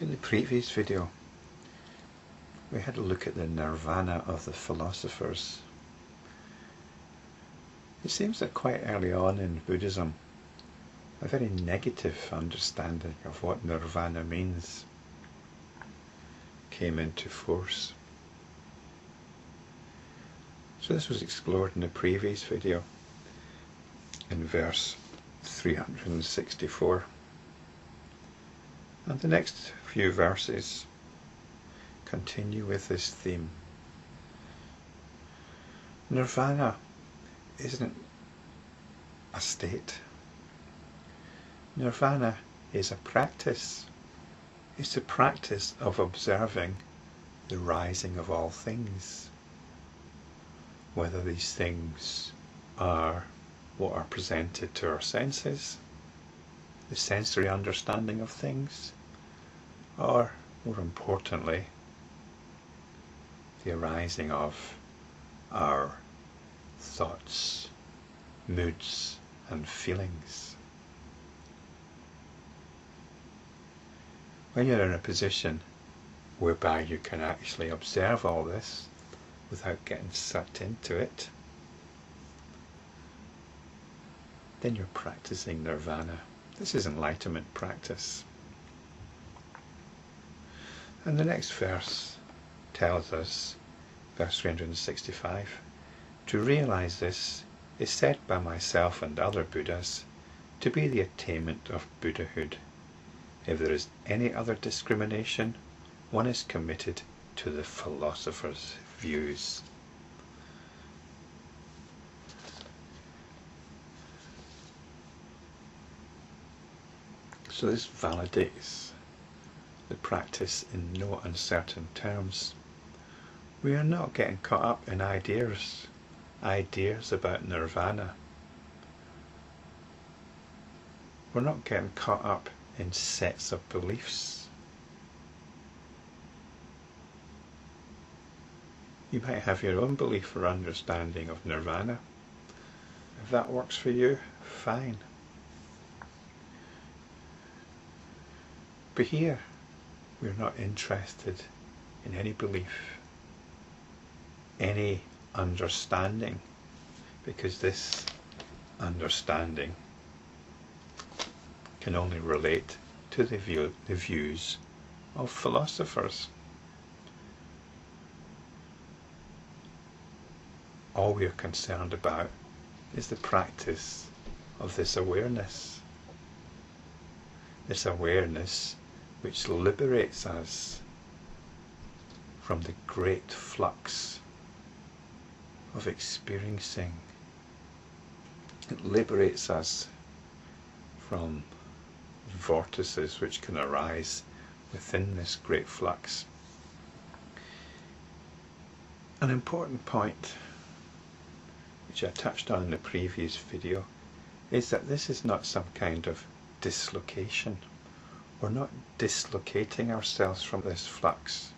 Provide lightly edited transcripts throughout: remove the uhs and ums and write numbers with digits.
In the previous video, we had a look at the nirvana of the philosophers. It seems that quite early on in Buddhism, a very negative understanding of what nirvana means came into force. So this was explored in the previous video in verse 364. And the next few verses continue with this theme. Nirvana isn't a state. Nirvana is a practice. It's the practice of observing the rising of all things, whether these things are what are presented to our senses, the sensory understanding of things, or, more importantly, the arising of our thoughts, moods, and feelings. When you're in a position whereby you can actually observe all this without getting sucked into it, then you're practicing nirvana. This is enlightenment practice. And the next verse tells us, verse 365, to realize this is said by myself and other Buddhas to be the attainment of Buddhahood. If there is any other discrimination, one is committed to the philosophers' views. So this validates the practice in no uncertain terms. We are not getting caught up in ideas about nirvana. We're not getting caught up in sets of beliefs. You might have your own belief or understanding of nirvana. If that works for you, fine. But here, we're not interested in any belief, any understanding, because this understanding can only relate to the views of philosophers. All we are concerned about is the practice of this awareness which liberates us from the great flux of experiencing. It liberates us from vortices which can arise within this great flux. An important point, which I touched on in the previous video, is that this is not some kind of dislocation. We're not dislocating ourselves from this flux.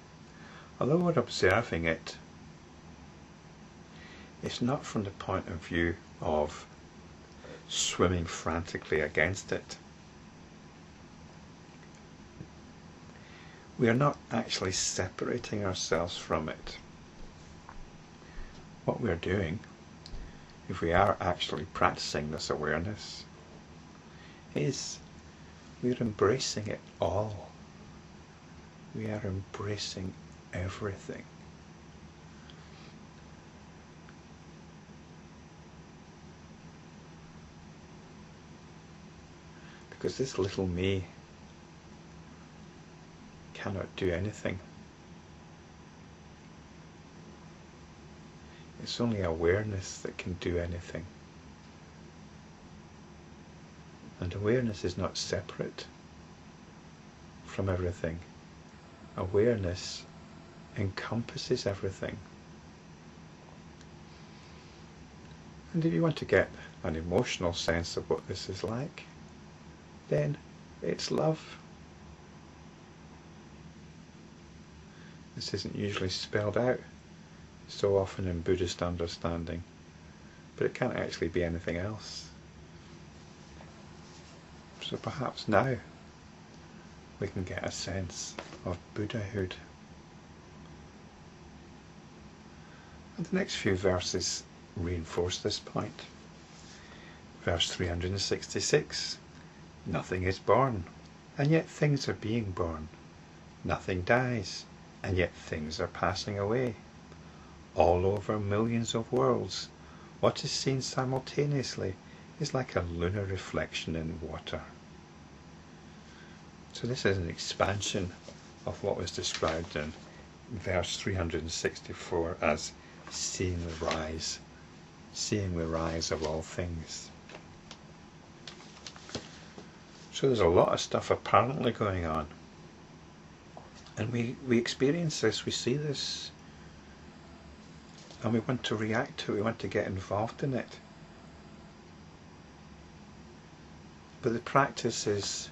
Although we're observing it, it's not from the point of view of swimming frantically against it. We are not actually separating ourselves from it. What we're doing, if we are actually practicing this awareness, is we're embracing it all. We are embracing everything. Because this little me cannot do anything. It's only awareness that can do anything. And awareness is not separate from everything. Awareness encompasses everything. And if you want to get an emotional sense of what this is like, then it's love. This isn't usually spelled out so often in Buddhist understanding, but it can't actually be anything else. So perhaps now we can get a sense of Buddhahood. And the next few verses reinforce this point. Verse 366, nothing is born, and yet things are being born. Nothing dies, and yet things are passing away. All over millions of worlds, what is seen simultaneously is like a lunar reflection in water. So this is an expansion of what was described in verse 364 as seeing the rise of all things. So there's a lot of stuff apparently going on. And we experience this, we see this, and we want to react to it, we want to get involved in it. But the practice is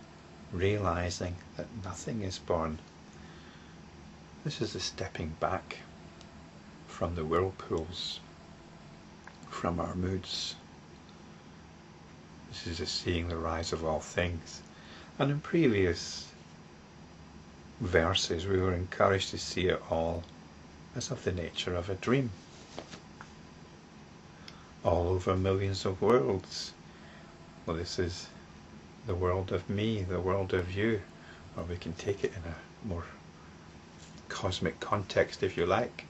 realizing that nothing is born. This is the stepping back from the whirlpools, from our moods. This is the seeing the rise of all things. And in previous verses we were encouraged to see it all as of the nature of a dream. All over millions of worlds. Well, this is the world of me, the world of you, or we can take it in a more cosmic context if you like,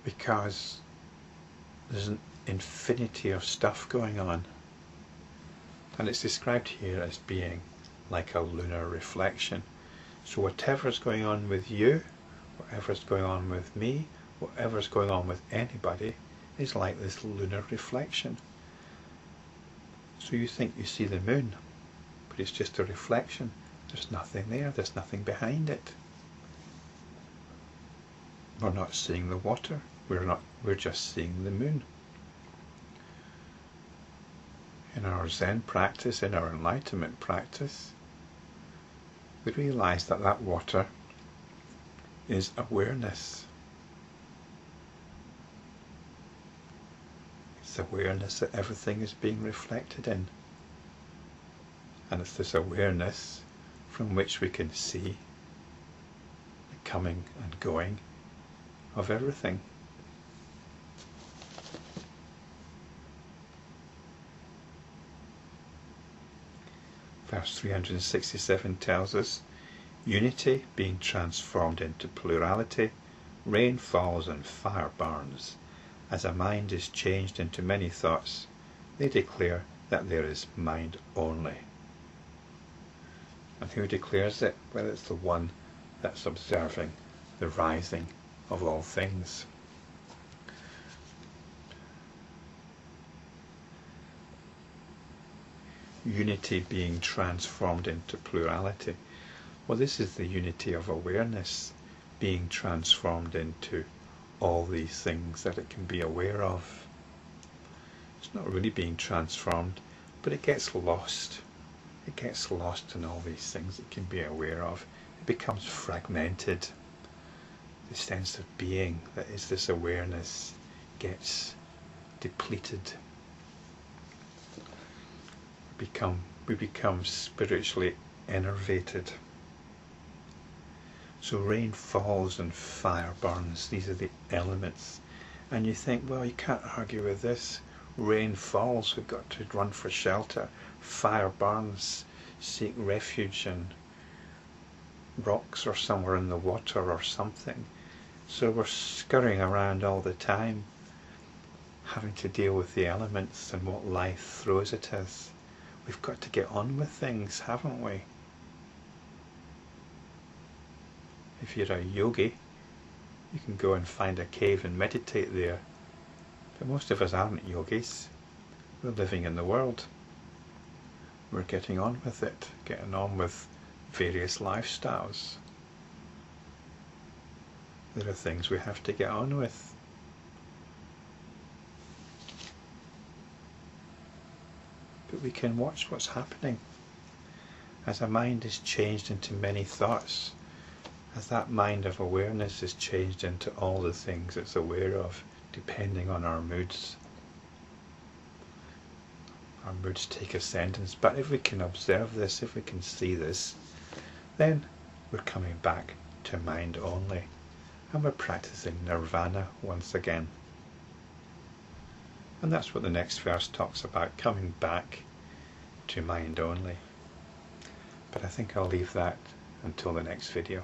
because there's an infinity of stuff going on, and it's described here as being like a lunar reflection. So whatever's going on with you, whatever's going on with me, whatever's going on with anybody is like this lunar reflection. So you think you see the moon, but it's just a reflection. There's nothing there, there's nothing behind it. We're not seeing the water, we're just seeing the moon. In our Zen practice, in our enlightenment practice, we realize that that water is awareness. It's awareness that everything is being reflected in. And it's this awareness from which we can see the coming and going of everything. Verse 367 tells us, unity being transformed into plurality, rain falls and fire burns. As a mind is changed into many thoughts, they declare that there is mind only. And who declares it? Well, it's the one that's observing the rising of all things. Unity being transformed into plurality. Well, this is the unity of awareness being transformed into all these things that it can be aware of. It's not really being transformed, but it gets lost. It gets lost in all these things it can be aware of. It becomes fragmented. The sense of being that is this awareness gets depleted. We become spiritually enervated. So rain falls and fire burns. These are the elements. And you think, well, you can't argue with this. Rain falls, we've got to run for shelter. Fire burns, seek refuge in rocks or somewhere in the water or something. So we're scurrying around all the time, having to deal with the elements and what life throws at us. We've got to get on with things, haven't we? If you're a yogi, you can go and find a cave and meditate there. But most of us aren't yogis. We're living in the world. We're getting on with it, getting on with various lifestyles. There are things we have to get on with. But we can watch what's happening. As a mind is changed into many thoughts, as that mind of awareness is changed into all the things it's aware of, depending on our moods. Our moods take ascendance, but if we can observe this, if we can see this, then we're coming back to mind only, and we're practicing nirvana once again. And that's what the next verse talks about, coming back to mind only. But I think I'll leave that until the next video.